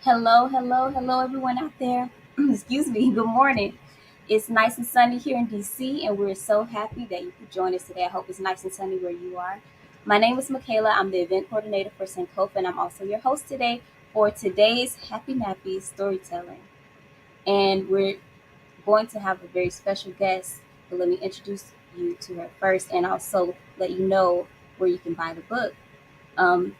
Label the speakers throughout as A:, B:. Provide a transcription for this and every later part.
A: Hello, hello, hello, everyone out there. Excuse me. Good morning. It's nice and sunny here in DC, and we're so happy that you could join us today. I hope it's nice and sunny where you are. My name is Michaela. I'm the event coordinator for Sankofa, and I'm also your host today for today's Happy Nappy storytelling. And we're going to have a very special guest, but let me introduce you to her first and also let you know where you can buy the book.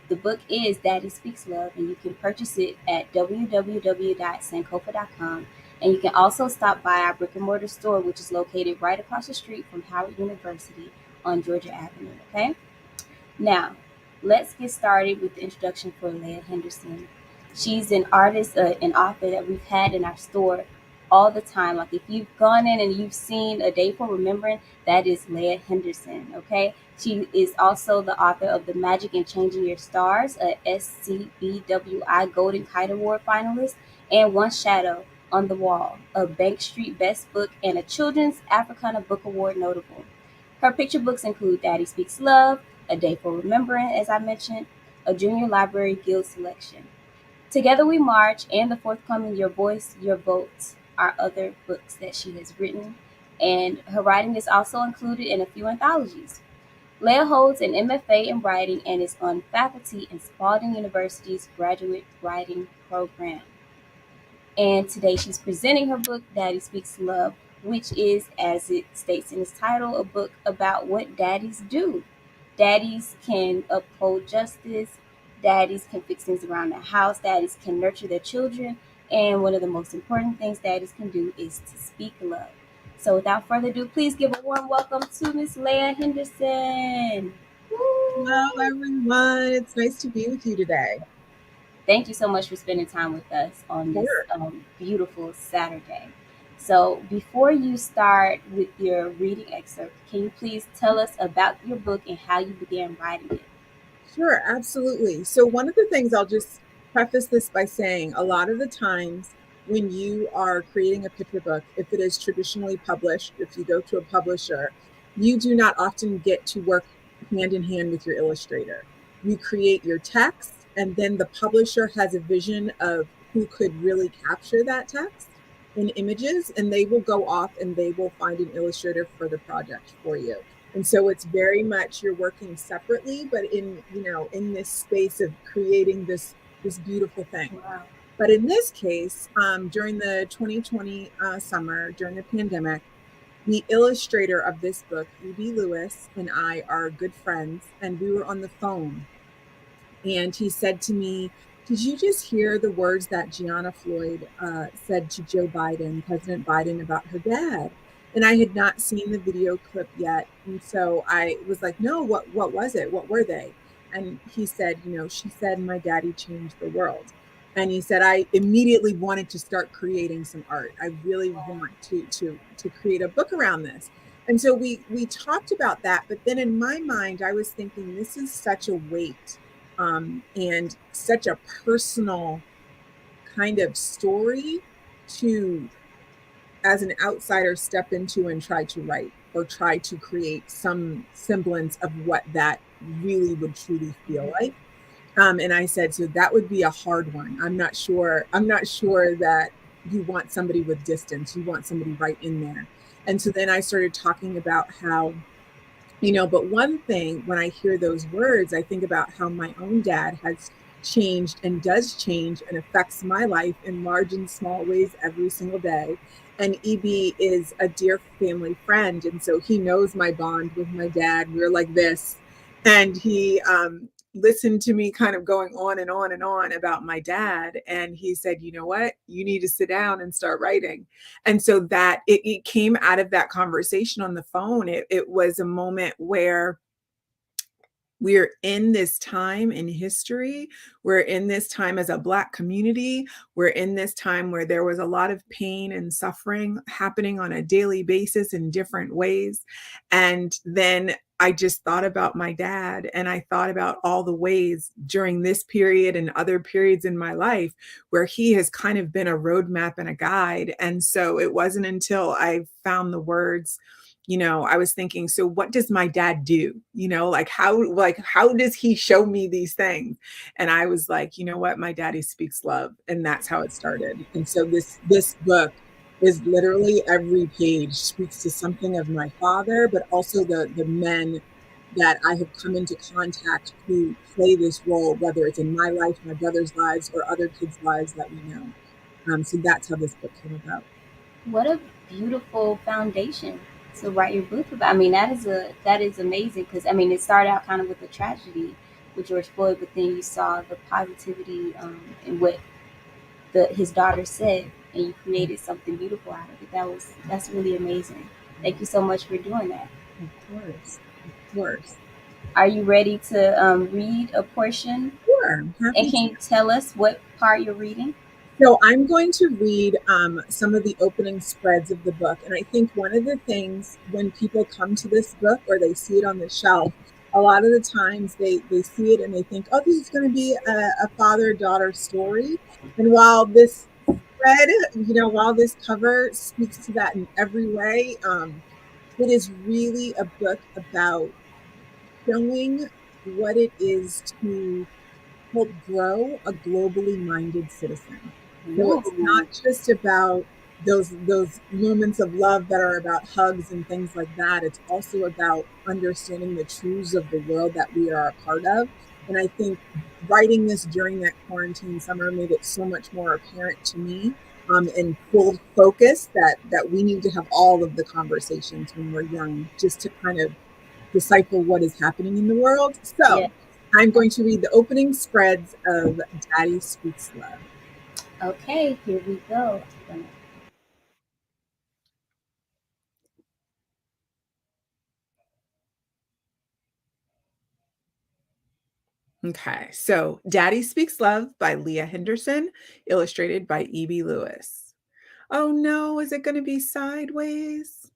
A: The book is Daddy Speaks Love, and you can purchase it at www.sankofa.com. And you can also stop by our brick and mortar store, which is located right across the street from Howard University on Georgia Avenue. Okay? Now, let's get started with the introduction for Leah Henderson. She's an artist, an author that we've had in our store all the time. Like if you've gone in and you've seen A Day for Remembering, that is Leah Henderson. Okay, she is also the author of The Magic in Changing Your Stars, a SCBWI Golden Kite Award finalist, and One Shadow on the Wall, a Bank Street Best Book, and a Children's Africana Book Award notable. Her picture books include Daddy Speaks Love, A Day for Remembering, as I mentioned, a Junior Library Guild selection. Together We March, and the forthcoming Your Voice, Your Vote are other books that she has written, and her writing is also included in a few anthologies. Leah holds an MFA in writing and is on faculty in Spalding University's graduate writing program. And today she's presenting her book, Daddy Speaks Love, which is, as it states in its title, a book about what daddies do. Daddies can uphold justice, daddies can fix things around the house, daddies can nurture their children, and one of the most important things daddies can do is to speak love. So without further ado, please give a warm welcome to Miss Leah Henderson.
B: Hello, everyone. It's nice to be with you today.
A: Thank you so much for spending time with us on this beautiful Saturday. So, before you start with your reading excerpt, can you please tell us about your book and how you began writing it?
B: Sure, absolutely. So, one of the things I'll just preface this by saying a lot of the times when you are creating a picture book, if it is traditionally published, if you go to a publisher, you do not often get to work hand in hand with your illustrator. You create your text, and then the publisher has a vision of who could really capture that text in images, and they will go off and they will find an illustrator for the project for you. And so it's very much you're working separately, but in this space of creating this beautiful thing.
A: Wow.
B: But in this case, during the 2020 summer, during the pandemic, the illustrator of this book, E.B. Lewis, and I are good friends, and we were on the phone. And he said to me, "Did you just hear the words that Gianna Floyd said to Joe Biden, President Biden, about her dad?" And I had not seen the video clip yet. And so I was like, "No, what was it? What were they?" And he said, "She said my daddy changed the world." And he said, I immediately wanted to start creating some art. I really want to create a book around this. And so we talked about that. But then in my mind, I was thinking, this is such a weight and such a personal kind of story to, as an outsider, step into and try to write or try to create some semblance of what that really would truly feel like. And I said, so that would be a hard one. I'm not sure that you want somebody with distance. You want somebody right in there. And so then I started talking about how, but one thing, when I hear those words, I think about how my own dad has changed and does change and affects my life in large and small ways every single day. And EB is a dear family friend. And so he knows my bond with my dad. We're like this. And he listened to me kind of going on and on and on about my dad. And he said, you know what? You need to sit down and start writing. And so that it came out of that conversation on the phone. It was a moment where we're in this time in history. We're in this time as a Black community. We're in this time where there was a lot of pain and suffering happening on a daily basis in different ways. And then I just thought about my dad, and I thought about all the ways during this period and other periods in my life where he has kind of been a roadmap and a guide. And so it wasn't until I found the words, I was thinking, so what does my dad do? How does he show me these things? And I was like, you know what? My daddy speaks love. And that's how it started. And so this book is literally every page speaks to something of my father, but also the men that I have come into contact who play this role, whether it's in my life, my brother's lives, or other kids' lives that we know. So that's how this book came about.
A: What a beautiful foundation to write your book about. I mean, that is amazing because I mean, it started out kind of with a tragedy with George Floyd, but then you saw the positivity in what his daughter said, and you created something beautiful out of it. That's really amazing. Thank you so much for doing that.
B: Of course, of course.
A: Are you ready to read a portion?
B: Sure, I'm
A: And
B: happy
A: can you tell us what part you're reading?
B: So I'm going to read some of the opening spreads of the book. And I think one of the things when people come to this book or they see it on the shelf, a lot of the times they see it and they think, oh, this is going to be a father-daughter story. And while this spread, while this cover speaks to that in every way, it is really a book about showing what it is to help grow a globally minded citizen. So it's not just about those moments of love that are about hugs and things like that. It's also about understanding the truths of the world that we are a part of. And I think writing this during that quarantine summer made it so much more apparent to me, and full focus that we need to have all of the conversations when we're young, just to kind of decipher what is happening in the world. So
A: Yeah.
B: I'm going to read the opening spreads of Daddy Speaks Love.
A: Okay, here we go.
B: Okay, so Daddy Speaks Love by Leah Henderson, illustrated by E.B. Lewis. Oh no, is it going to be sideways?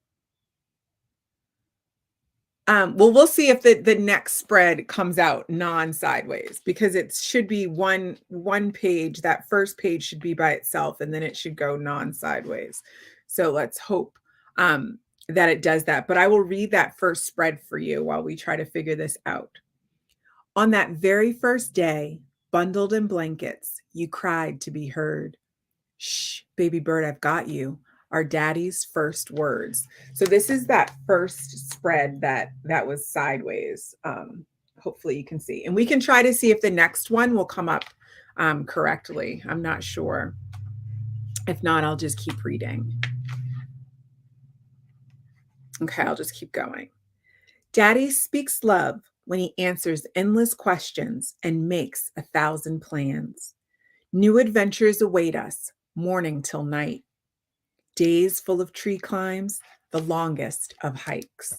B: Well, we'll see if the next spread comes out non-sideways, because it should be one page. That first page should be by itself, and then it should go non-sideways. So let's hope that it does that. But I will read that first spread for you while we try to figure this out. On that very first day, bundled in blankets, you cried to be heard. Shh, baby bird, I've got you. Our daddy's first words. So this is that first spread that was sideways. Hopefully you can see. And we can try to see if the next one will come up correctly. I'm not sure. If not, I'll just keep reading. Okay, I'll just keep going. Daddy speaks love when he answers endless questions and makes 1,000 plans. New adventures await us, morning till night. Days full of tree climbs, the longest of hikes.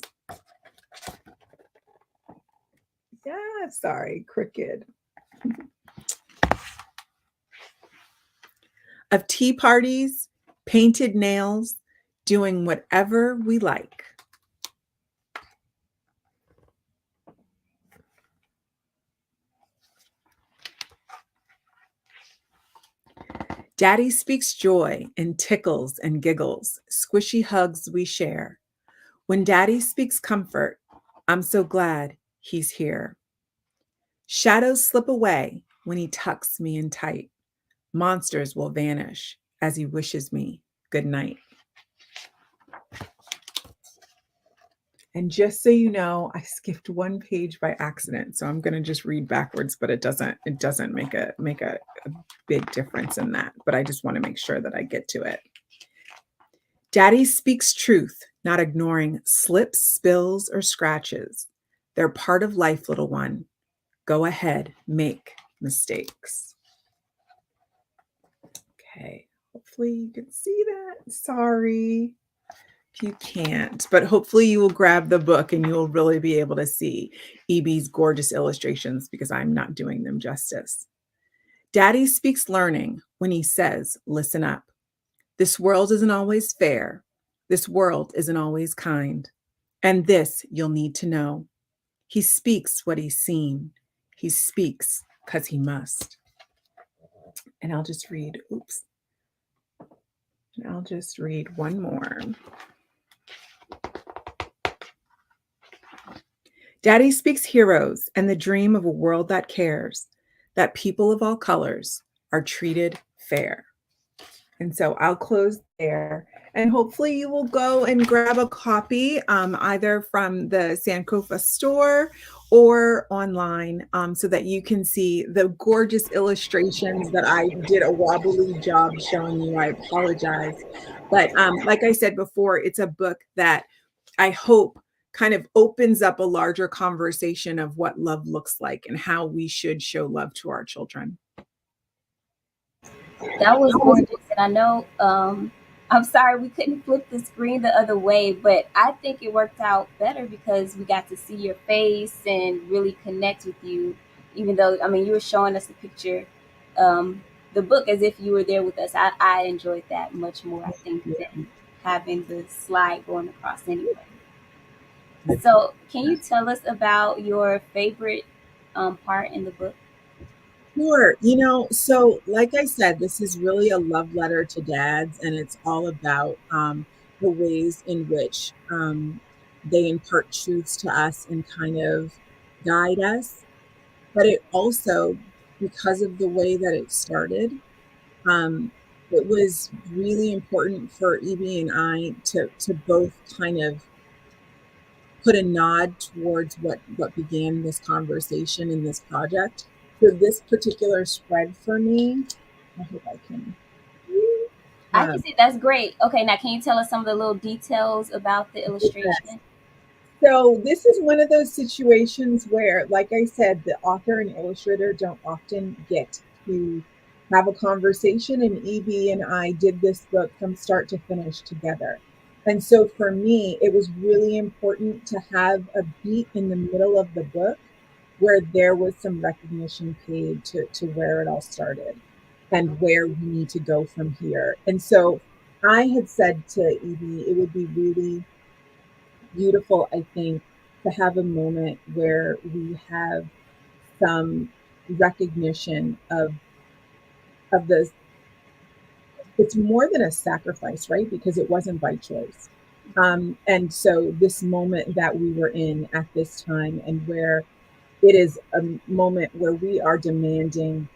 B: Yeah, sorry, crooked. Of tea parties, painted nails, doing whatever we like. Daddy speaks joy and tickles and giggles, squishy hugs we share. When Daddy speaks comfort, I'm so glad he's here. Shadows slip away when he tucks me in tight. Monsters will vanish as he wishes me good night. And just so you know, I skipped one page by accident, so I'm going to just read backwards, but it doesn't make a big difference in that, but I just want to make sure that I get to it. Daddy speaks truth, not ignoring slips, spills, or scratches. They're part of life, little one. Go ahead, make mistakes. Okay, hopefully you can see that. Sorry if you can't, but hopefully you will grab the book and you'll really be able to see E.B.'s gorgeous illustrations because I'm not doing them justice. Daddy speaks learning when he says, listen up. This world isn't always fair. This world isn't always kind. And this you'll need to know. He speaks what he's seen. He speaks because he must. And I'll just read, And I'll just read one more. Daddy speaks heroes and the dream of a world that cares, that people of all colors are treated fair. And so I'll close there. And hopefully you will go and grab a copy either from the Sankofa store or online so that you can see the gorgeous illustrations that I did a wobbly job showing you. I apologize. But like I said before, it's a book that I hope kind of opens up a larger conversation of what love looks like and how we should show love to our children.
A: That was gorgeous. And I know, I'm sorry we couldn't flip the screen the other way, but I think it worked out better because we got to see your face and really connect with you, even though, I mean, you were showing us the picture, the book as if you were there with us. I enjoyed that much more, I think, than having the slide going across anyway. So, can you tell us about your favorite part in the book?
B: Sure. So like I said, this is really a love letter to dads, and it's all about the ways in which they impart truths to us and kind of guide us. But it also, because of the way that it started, it was really important for Evie and I to both kind of put a nod towards what began this conversation in this project. So this particular spread for me, I hope I can.
A: I can see that's great. Okay, now can you tell us some of the little details about the illustration?
B: Yes. So this is one of those situations where, like I said, the author and illustrator don't often get to have a conversation, and Evie and I did this book from start to finish together. And so for me, it was really important to have a beat in the middle of the book where there was some recognition paid to where it all started and where we need to go from here. And so I had said to Evie, it would be really beautiful, I think, to have a moment where we have some recognition of this. It's more than a sacrifice, right? Because it wasn't by choice. And so this moment that we were in at this time, and where it is a moment where we are demanding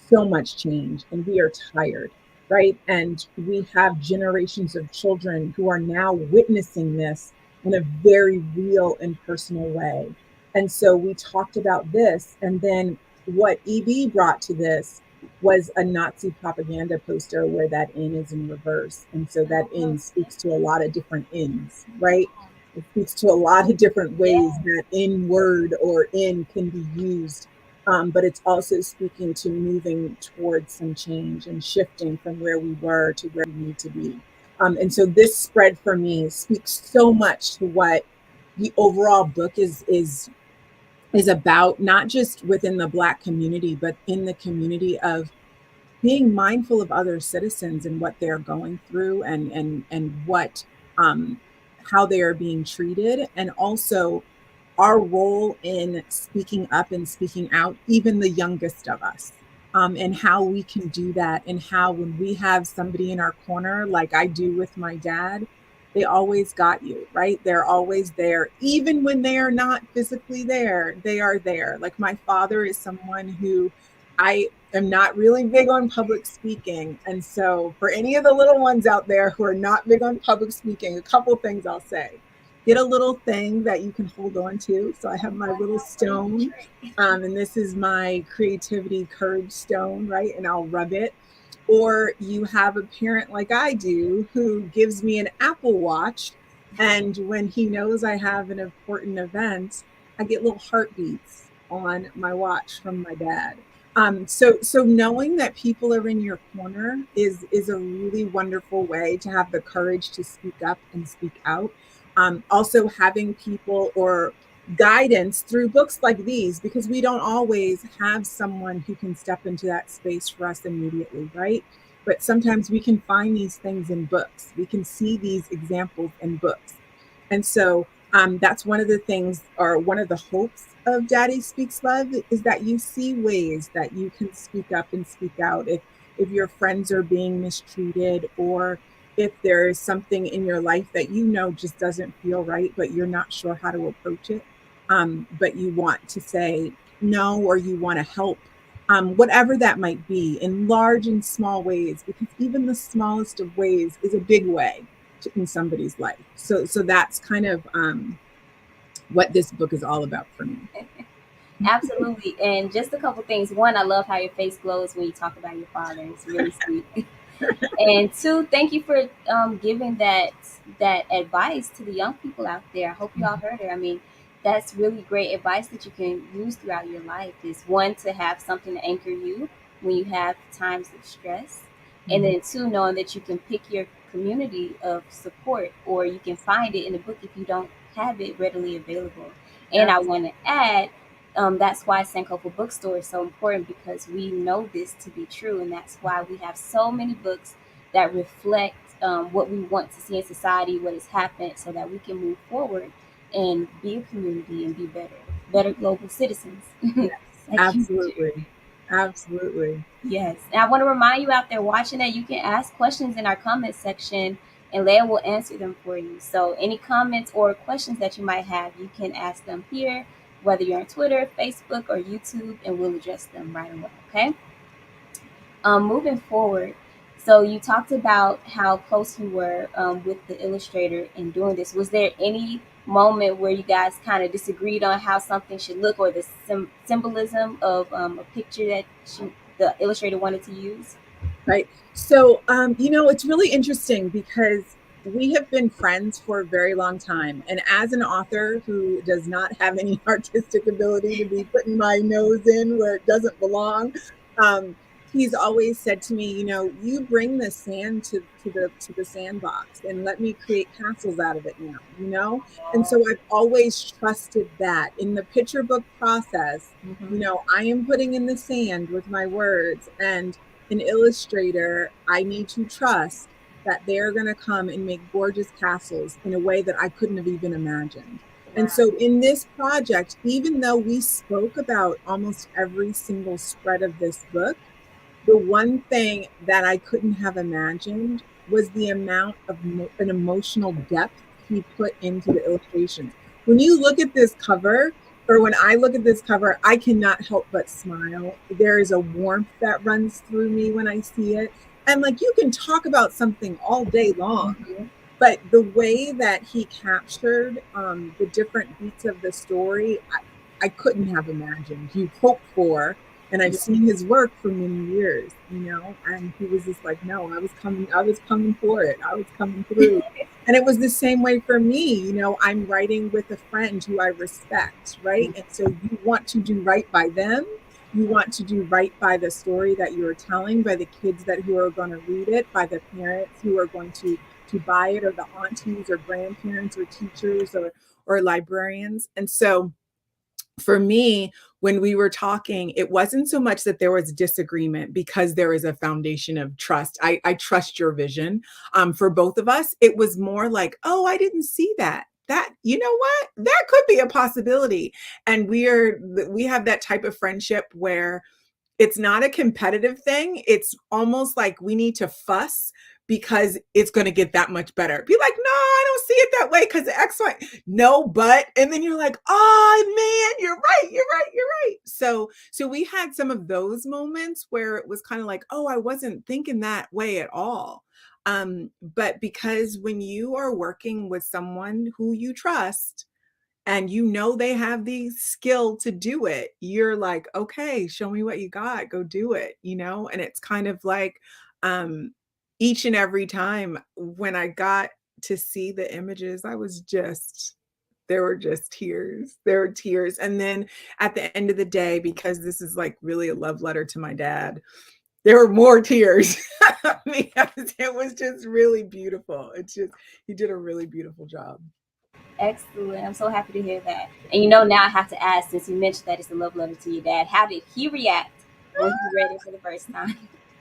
B: so much change and we are tired, right? And we have generations of children who are now witnessing this in a very real and personal way. And so we talked about this, and then what EB brought to this was a Nazi propaganda poster where that in is in reverse. And so that in speaks to a lot of different ins, right? It speaks to a lot of different ways that in word or in can be used. But it's also speaking to moving towards some change and shifting from where we were to where we need to be. And so this spread for me speaks so much to what the overall book is about, not just within the Black community, but in the community of being mindful of other citizens and what they're going through, and what how they are being treated, and also our role in speaking up and speaking out, even the youngest of us. and how we can do that, and how when we have somebody in our corner, like I do with my dad, they always got you, right? They're always there. Even when they are not physically there, they are there. Like my father is someone who I am not really big on public speaking. And so for any of the little ones out there who are not big on public speaking, a couple things I'll say. Get a little thing that you can hold on to. So I have my little stone, and this is my creativity courage stone, right? And I'll rub it. Or you have a parent like I do who gives me an Apple Watch. And when he knows I have an important event, I get little heartbeats on my watch from my dad. So knowing that people are in your corner is a really wonderful way to have the courage to speak up and speak out. Also having people or guidance through books like these, because we don't always have someone who can step into that space for us immediately, right? But sometimes we can find these things in books. We can see these examples in books. And so that's one of the things, or one of the hopes of Daddy Speaks Love, is that you see ways that you can speak up and speak out if your friends are being mistreated, or if there's something in your life that you know just doesn't feel right, but you're not sure how to approach it. But you want to say no, or you want to help, whatever that might be, in large and small ways, because even the smallest of ways is a big way in somebody's life. So that's kind of what this book is all about for me.
A: Absolutely. And just a couple things. One, I love how your face glows when you talk about your father. It's really sweet. And two, thank you for giving that advice to the young people out there. I hope you all heard it. I mean, that's really great advice that you can use throughout your life. Is one, to have something to anchor you when you have times of stress, and then two, knowing that you can pick your community of support, or you can find it in the book if you don't have it readily available. And I want to add, that's why Sankofa Bookstore is so important, because we know this to be true, and that's why we have so many books that reflect what we want to see in society, what has happened, so that we can move forward and be a community and be better global citizens.
B: Yes, absolutely. Absolutely.
A: Yes. And I want to remind you out there watching that you can ask questions in our comment section, and Leah will answer them for you. So any comments or questions that you might have, you can ask them here, whether you're on Twitter, Facebook, or YouTube, and we'll address them right away. Okay. Moving forward, so you talked about how close you were with the illustrator in doing this. Was there any moment where you guys kind of disagreed on how something should look, or the symbolism of a picture that the illustrator wanted to use?
B: Right. So, it's really interesting because we have been friends for a very long time. And as an author who does not have any artistic ability to be putting my nose in where it doesn't belong, he's always said to me, you bring the sand to the sandbox and let me create castles out of it now. And so I've always trusted that in the picture book process. I am putting in the sand with my words, and an illustrator, I need to trust that they're going to come and make gorgeous castles in a way that I couldn't have even imagined. And so in this project, even though we spoke about almost every single spread of this book, the one thing that I couldn't have imagined was the amount of an emotional depth he put into the illustrations. When you look at this cover, or when I look at this cover, I cannot help but smile. There is a warmth that runs through me when I see it. And you can talk about something all day long, but the way that he captured the different beats of the story, I couldn't have imagined. You hope for, and I've seen his work for many years, and he was just like, no, I was coming for it. I was coming through. And it was the same way for me. I'm writing with a friend who I respect, right? And so you want to do right by them. You want to do right by the story that you're telling, by the kids who are going to read it, by the parents who are going to buy it, or the aunties or grandparents or teachers or librarians. And so for me, when we were talking, it wasn't so much that there was disagreement, because there is a foundation of trust. I trust your vision. For both of us, it was more like, oh, I didn't see that. That, you know what? That could be a possibility. And we have that type of friendship where it's not a competitive thing. It's almost like we need to fuss because it's going to get that much better. Be like, no, I don't see it that way because X, Y, no, but, and then you're like, oh man, you're right, you're right, you're right. So we had some of those moments where it was kind of like, oh, I wasn't thinking that way at all. But because when you are working with someone who you trust, and you know they have the skill to do it, you're like, okay, show me what you got, go do it, you know. And it's kind of like, each and every time when I got to see the images, I was just, there were just tears, there were tears. And then at the end of the day, because this is like really a love letter to my dad, there were more tears because it was just really beautiful. It's just, he did a really beautiful job.
A: Excellent. I'm so happy to hear that. And you know, now I have to ask, since you mentioned that it's a love letter to your dad, how did he react when he read it for the first time?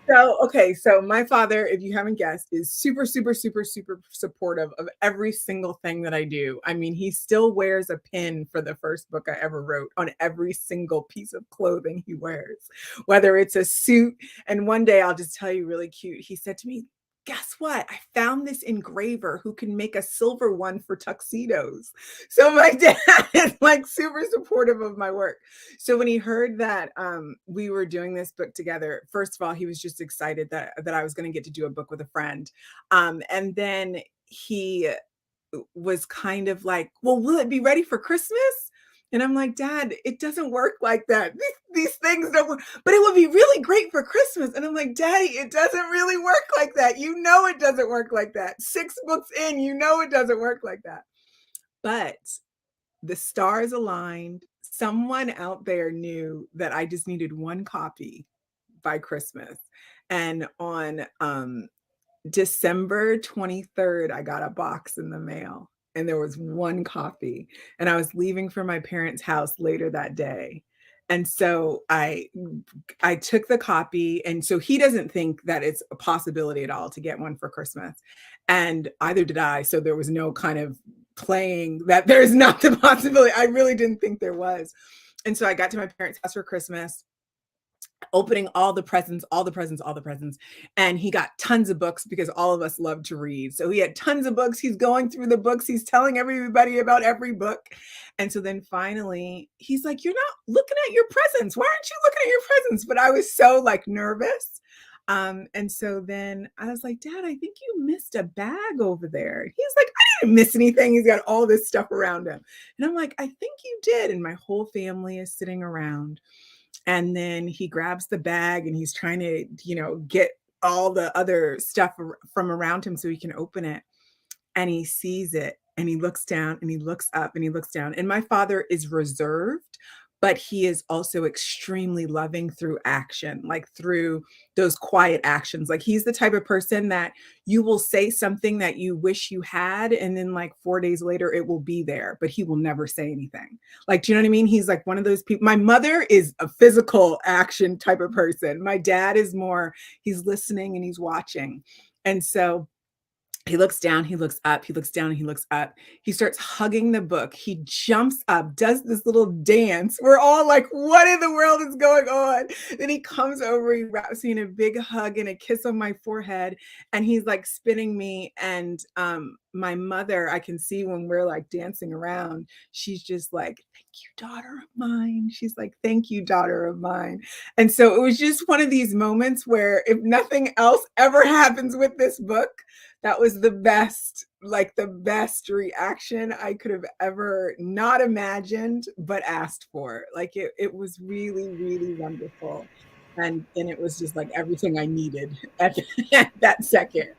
B: So, okay, so my father, if you haven't guessed, is super, super, super, super supportive of every single thing that I do. I mean, he still wears a pin for the first book I ever wrote on every single piece of clothing he wears, whether it's a suit. And one day, I'll just tell you really cute, he said to me, guess what? I found this engraver who can make a silver one for tuxedos. So my dad is like super supportive of my work. So when he heard that we were doing this book together, first of all, he was just excited that I was going to get to do a book with a friend. And then he was kind of like, well, will it be ready for Christmas? And I'm like, Dad, it doesn't work like that. These things don't work, but it would be really great for Christmas. And I'm like, Daddy, it doesn't really work like that. You know, it doesn't work like that. 6 books in, you know, it doesn't work like that. But the stars aligned. Someone out there knew that I just needed one copy by Christmas. And on December 23rd, I got a box in the mail and there was one copy. And I was leaving for my parents' house later that day. And so I took the copy. And so he doesn't think that it's a possibility at all to get one for Christmas. And either did I. So there was no kind of playing that there's not the possibility. I really didn't think there was. And so I got to my parents' house for Christmas, opening all the presents, all the presents, all the presents. And he got tons of books because all of us love to read. So he had tons of books. He's going through the books. He's telling everybody about every book. And so then finally, he's like, you're not looking at your presents. Why aren't you looking at your presents? But I was so like nervous. And so then I was like, Dad, I think you missed a bag over there. He's like, I didn't miss anything. He's got all this stuff around him. And I'm like, I think you did. And my whole family is sitting around. And then he grabs the bag and he's trying to, get all the other stuff from around him so he can open it. And he sees it and he looks down and he looks up and he looks down. And my father is reserved, but he is also extremely loving through action, like through those quiet actions. Like he's the type of person that you will say something that you wish you had, and then like 4 days later, it will be there, but he will never say anything. Like, do you know what I mean? He's like one of those people. My mother is a physical action type of person. My dad is more, he's listening and he's watching. And so he looks down, he looks up, he looks down, and he looks up. He starts hugging the book. He jumps up, does this little dance. We're all like, what in the world is going on? Then he comes over, he wraps me in a big hug and a kiss on my forehead. And he's like spinning me. And my mother, I can see when we're like dancing around, she's just like, thank you, daughter of mine. She's like, thank you, daughter of mine. And so it was just one of these moments where if nothing else ever happens with this book, that was the best reaction I could have ever not imagined, but asked for. Like it was really, really wonderful. And it was just like everything I needed at that second.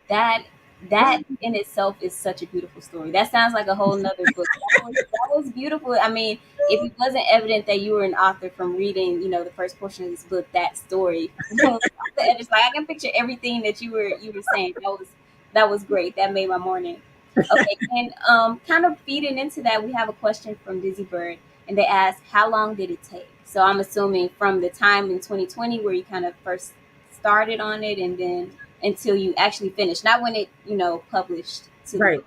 A: That in itself is such a beautiful story. That sounds like a whole nother book. That was beautiful. I mean, if it wasn't evident that you were an author from reading, the first portion of this book, that story, it's like I can picture everything that you were saying. That was great. That made my morning. Okay, and kind of feeding into that, we have a question from Dizzy Bird, and they ask, how long did it take? So I'm assuming from the time in 2020 where you kind of first started on it, and then until you actually finished, not when it published to
B: right.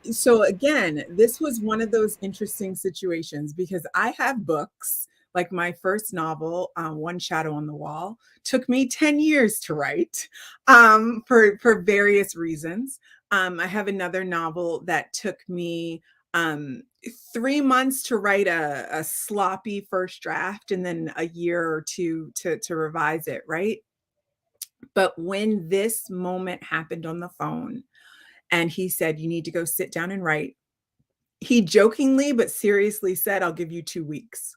B: So again, this was one of those interesting situations because I have books Like my first novel, One Shadow on the Wall, took me 10 years to write, for various reasons. I have another novel that took me 3 months to write a sloppy first draft, and then a year or two to revise it, right? But when this moment happened on the phone and he said, "You need to go sit down and write," he jokingly but seriously said, "I'll give you 2 weeks."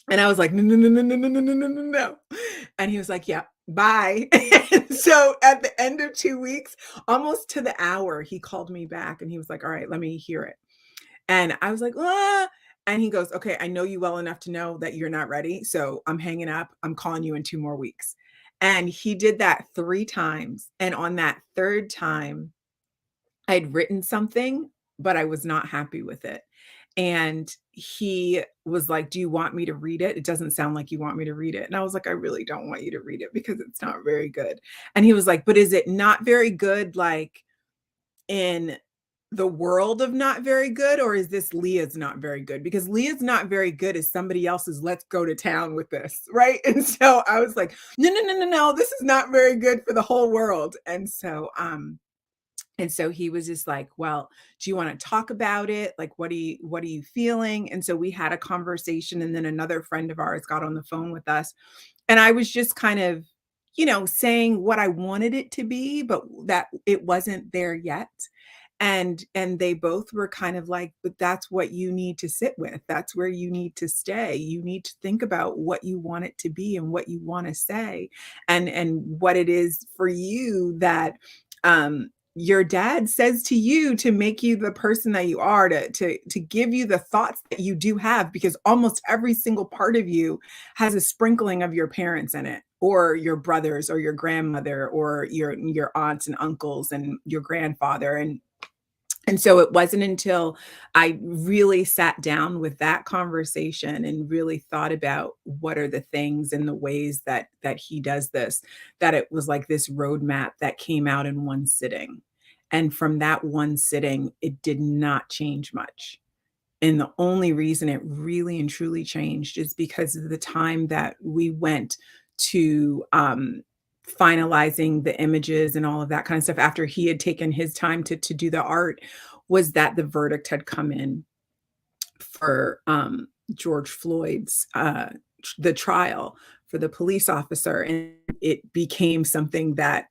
B: And I was like, "No, no, no, no, no, no, no, no, no, no, no." And he was like, "Yeah, bye." And so at the end of 2 weeks, almost to the hour, he called me back and he was like, "All right, let me hear it." And I was like, "Ah." And he goes, "Okay, I know you well enough to know that you're not ready. So I'm hanging up. I'm calling you in 2 more weeks." And he did that 3 times. And on that third time, I'd written something, but I was not happy with it. And he was like, "Do you want me to read it? It doesn't sound like you want me to read it." And I was like, "I really don't want you to read it because it's not very good." And he was like, "But is it not very good, like in the world of not very good, or is this Leah's not very good? Because Leah's not very good is somebody else's let's go to town with this, right?" And so I was like, "No, no, no, no, no, this is not very good for the whole world." And so he was just like, "Well, do you want to talk about it? Like, what are you feeling?" And so we had a conversation, and then another friend of ours got on the phone with us. And I was just kind of, saying what I wanted it to be, but that it wasn't there yet. And they both were kind of like, "But that's what you need to sit with. That's where you need to stay. You need to think about what you want it to be and what you want to say, and what it is for you that your dad says to you to make you the person that you are, to give you the thoughts that you do have, because almost every single part of you has a sprinkling of your parents in it, or your brothers, or your grandmother, or your aunts and uncles and your grandfather." And so it wasn't until I really sat down with that conversation and really thought about what are the things and the ways that he does this, that it was like this roadmap that came out in one sitting. And from that one sitting, it did not change much. And the only reason it really and truly changed is because of the time that we went to, finalizing the images and all of that kind of stuff after he had taken his time to do the art, was that the verdict had come in for, George Floyd's, the trial for the police officer, and it became something that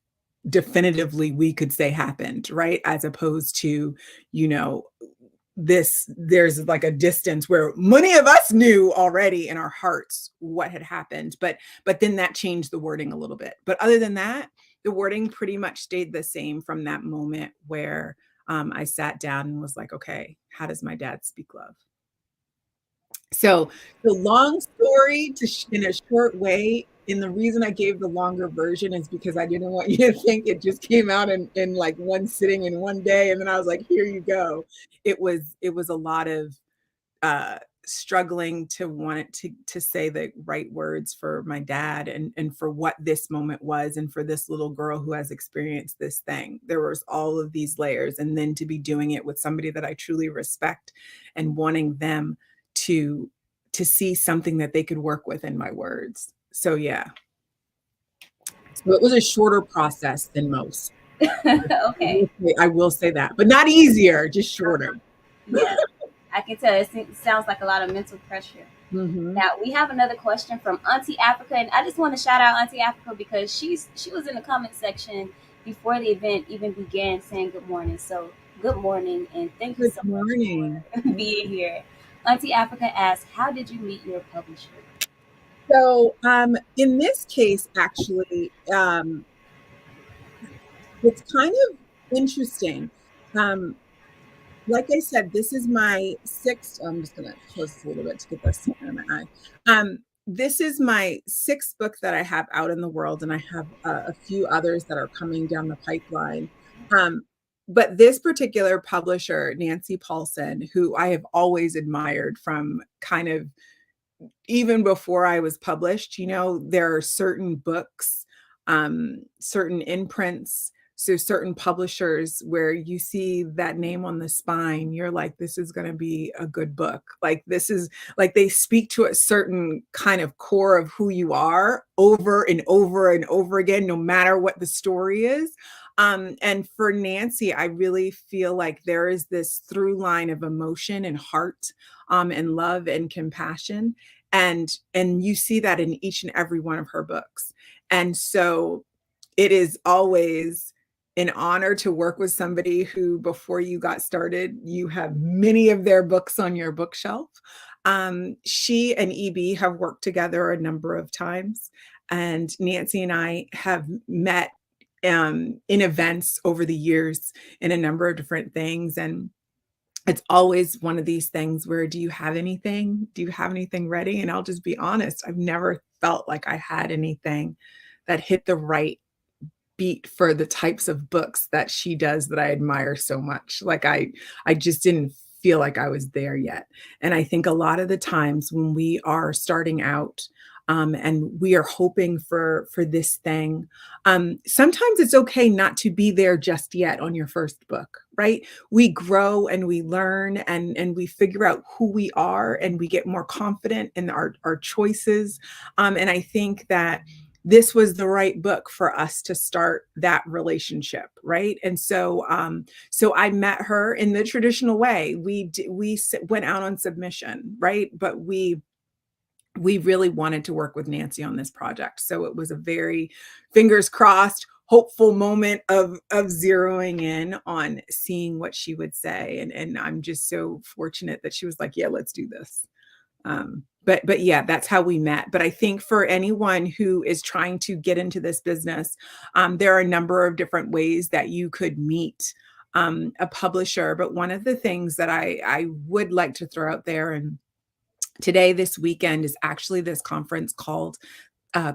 B: definitively we could say happened, right? As opposed to, you know, there's like a distance where many of us knew already in our hearts what had happened, but then that changed the wording a little bit. But other than that, the wording pretty much stayed the same from that moment where I sat down and was like, "Okay, how does my dad speak love?" So the long story in a short way, and the reason I gave the longer version is because I didn't want you to think it just came out in like one sitting in one day, and then I was like, "Here you go." It was a lot of struggling to want it to say the right words for my dad, and for what this moment was, and for this little girl who has experienced this thing. There was all of these layers, and then to be doing it with somebody that I truly respect, and wanting them to see something that they could work with in my words. So yeah. So it was a shorter process than most.
A: Okay.
B: I will say that, but not easier, just shorter.
A: Yes, I can tell. It sounds like a lot of mental pressure.
B: Mhm.
A: Now we have another question from Auntie Africa, and I just want to shout out Auntie Africa because she was in the comment section before the event even began, saying good morning. So good morning, and thank you
B: Good
A: so much
B: morning.
A: for being here. Auntie Africa asks, "How did you meet your publisher?"
B: So, in this case, actually, it's kind of interesting. Um, like I said, this is my sixth. I'm just gonna close this a little bit to get this out of my eye. This is my sixth book that I have out in the world, and I have a few others that are coming down the pipeline. Um, but this particular publisher, Nancy Paulson, who I have always admired from kind of even before I was published, there are certain books, certain imprints, So certain publishers where you see that name on the spine, you're like, this is going to be a good book. Like this is like they speak to a certain kind of core of who you are over and over and over again, no matter what the story is. And for Nancy, I really feel like there is this through line of emotion and heart, and love and compassion. And you see that in each and every one of her books. And so it is always an honor to work with somebody who, before you got started, you have many of their books on your bookshelf. She and EB have worked together a number of times, and Nancy and I have met in events over the years in a number of different things. And it's always one of these things where, do you have anything? Do you have anything ready? And I'll just be honest, I've never felt like I had anything that hit the right beat for the types of books that she does that I admire so much. Like I just didn't feel like I was there yet. And I think a lot of the times when we are starting out, and we are hoping for this thing, sometimes it's okay not to be there just yet on your first book, right? We grow and we learn, and we figure out who we are, and we get more confident in our choices. And I think that this was the right book for us to start that relationship, right? And so, so I met her in the traditional way. We went out on submission, right? But we really wanted to work with Nancy on this project. So it was a very fingers crossed, hopeful moment of zeroing in on seeing what she would say. And I'm just so fortunate that she was like, yeah, let's do this. But yeah, that's how we met. But I think for anyone who is trying to get into this business, there are a number of different ways that you could meet a publisher. But one of the things that I would like to throw out there, and today, this weekend, is actually this conference called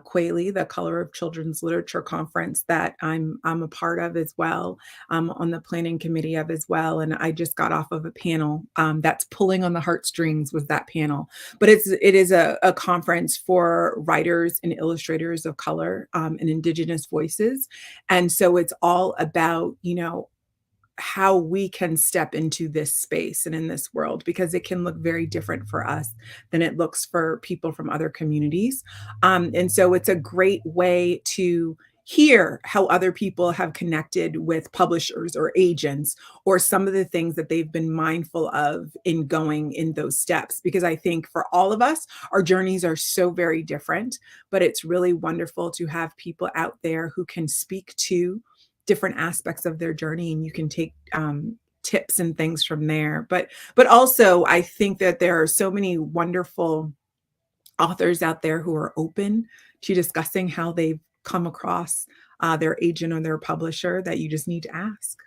B: Quayle, the Color of Children's Literature Conference, that I'm a part of as well, on the planning committee of as well. And I just got off of a panel that's pulling on the heartstrings was that panel. But it is a conference for writers and illustrators of color, and Indigenous voices. And so it's all about, how we can step into this space and in this world, because it can look very different for us than it looks for people from other communities. And so it's a great way to hear how other people have connected with publishers or agents, or some of the things that they've been mindful of in going in those steps. Because I think for all of us, our journeys are so very different, but it's really wonderful to have people out there who can speak to different aspects of their journey, and you can take tips and things from there. But also, I think that there are so many wonderful authors out there who are open to discussing how they've come across their agent or their publisher, that you just need to ask.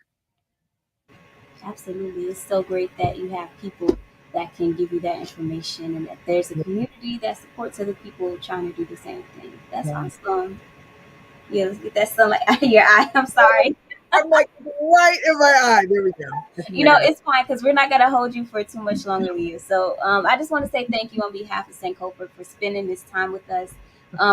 A: Absolutely. It's so great that you have people that can give you that information, and that there's a community that supports other people trying to do the same thing. That's
B: Yeah.
A: awesome. Yeah, let's get that sunlight out of your eye. I'm sorry.
B: I'm like, right in my eye. There we go.
A: It's fine because we're not going to hold you for too much longer, Leah. So I just want to say thank you on behalf of Sankofa for spending this time with us.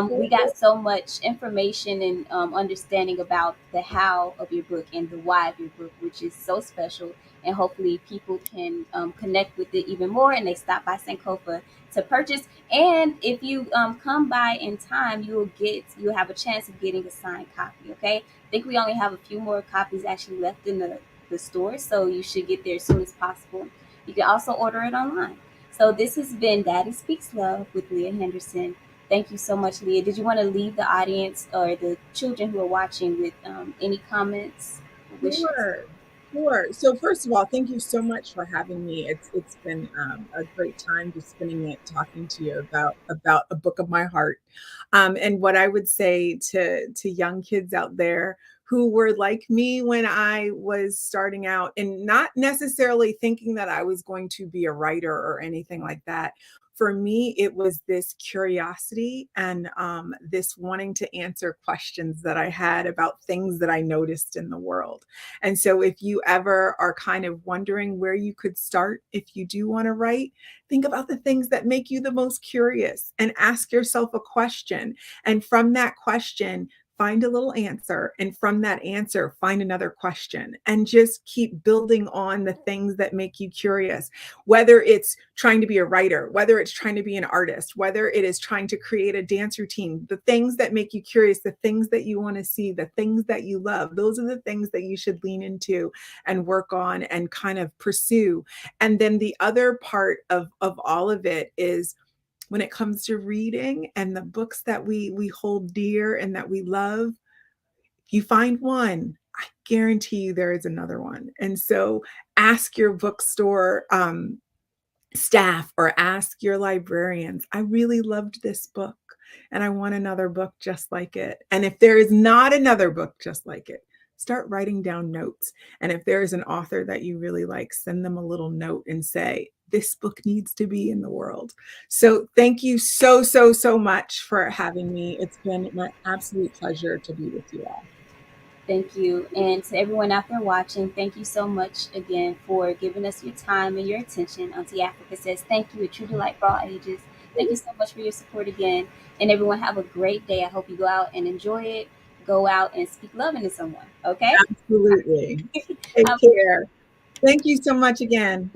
A: We got so much information and understanding about the how of your book and the why of your book, which is so special. And hopefully people can connect with it even more, and they stop by Sankofa to purchase. And if you come by in time, you'll have a chance of getting a signed copy. Okay, I think we only have a few more copies actually left in the store, so you should get there as soon as possible. You can also order it online. So this has been Daddy Speaks Love with Leah Henderson. Thank you so much, Leah. Did you want to leave the audience or the children who are watching with any comments? Wishes?
B: Sure. So first of all, thank you so much for having me. It's been a great time just spending it talking to you about a book of my heart. And what I would say to young kids out there who were like me when I was starting out, and not necessarily thinking that I was going to be a writer or anything like that. For me, it was this curiosity and this wanting to answer questions that I had about things that I noticed in the world. And so if you ever are kind of wondering where you could start, if you do want to write, think about the things that make you the most curious and ask yourself a question. And from that question, find a little answer, and from that answer, find another question, and just keep building on the things that make you curious, whether it's trying to be a writer, whether it's trying to be an artist, whether it is trying to create a dance routine, the things that make you curious, the things that you want to see, the things that you love, those are the things that you should lean into and work on and kind of pursue. And then the other part of all of it is, when it comes to reading and the books that we hold dear and that we love, if you find one, I guarantee you there is another one. And so ask your bookstore staff or ask your librarians, I really loved this book and I want another book just like it. And if there is not another book just like it, start writing down notes. And if there is an author that you really like, send them a little note and say, this book needs to be in the world. So thank you so much for having me. It's been my absolute pleasure to be with you all.
A: Thank you. And to everyone out there watching, thank you so much again for giving us your time and your attention. Auntie Africa says thank you. A true delight for all ages. Thank you so much for your support again. And everyone have a great day. I hope you go out and enjoy it. Go out and speak love into someone. Okay?
B: Absolutely. Take care. Thank you so much again.